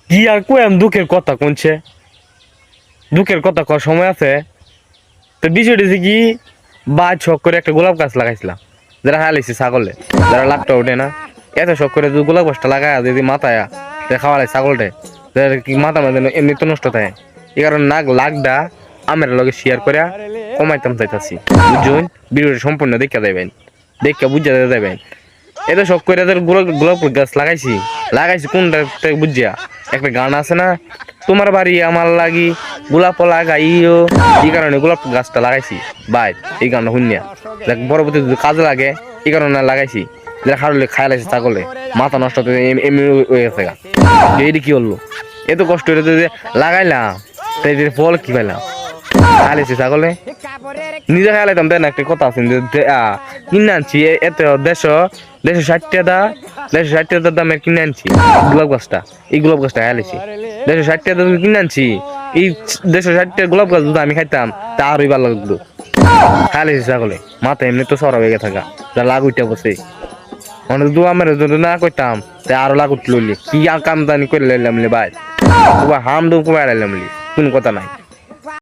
কি আর কইম দুঃখের কথা কোনছে দুঃখের কথা কর সময় আছে তো বিষয়টা হচ্ছে কি বা শখ করে একটা গোলাপ গাছ লাগাইছিলাম যারা হালাইছি ছাগলে যারা লাভটা ওঠে না এত শখ করে যদি গোলাপ গাছটা লাগায় যদি মাথায় খাওয়া লাগে ছাগলটা কি মাথা মাঝে এমনি তো নষ্ট থাকে এই কারণে নাক লাগডা আমের লগে শেয়ার করে কমাইতাম চাইতাছি বুঝুন ভিডিওটা সম্পূর্ণ দেখা দেবেন দেখা বুঝা দেবেন এত শখ করে গোলাপ গাছ লাগাইছি কোনটা বুঝিয়া একটা গান আছে না তোমার বাড়ি আমার লাগি গোলাপ লাগাইও এই কারণে গোলাপ গাছটা লাগাইছি বাই এই গানটা শুনিয়া দেখ পরবর্তী যদি কাজে লাগে এই কারণে লাগাইছি যেটা খাড়লে খাই লাগছে ছাগলে মাথা নষ্ট এমনি হয়ে গেছে গা এইটি কি হলো এত কষ্ট করে যদি লাগাইলাম তাই ফল কি পাইলাম খাইলেছি ছাগলে নিজে খাইলাইতাম দেন একটা কথা আছে কিনে আনছি এত 160 টাকা দামের কিনে আনছি গোলাপ গাছটা এই গোলাপ গাছটা খাইলেছি 160 টাকা কিনে আনছি এই 160 টাকা গোলাপ গাছ যদি আমি খাইতাম তা আরোই ভালো লাগলো খাইলেছি ছাগলে মাথা এমনি তো সরা হয়ে থাকা যা লাগ উঠে বসে অনেক দু আমার যদি না করতাম তা আরো লাগ উঠল কি কাম দানি করে লাইলাম ভাই হাম দুম কমাই লাইলাম কোন কথা নাই।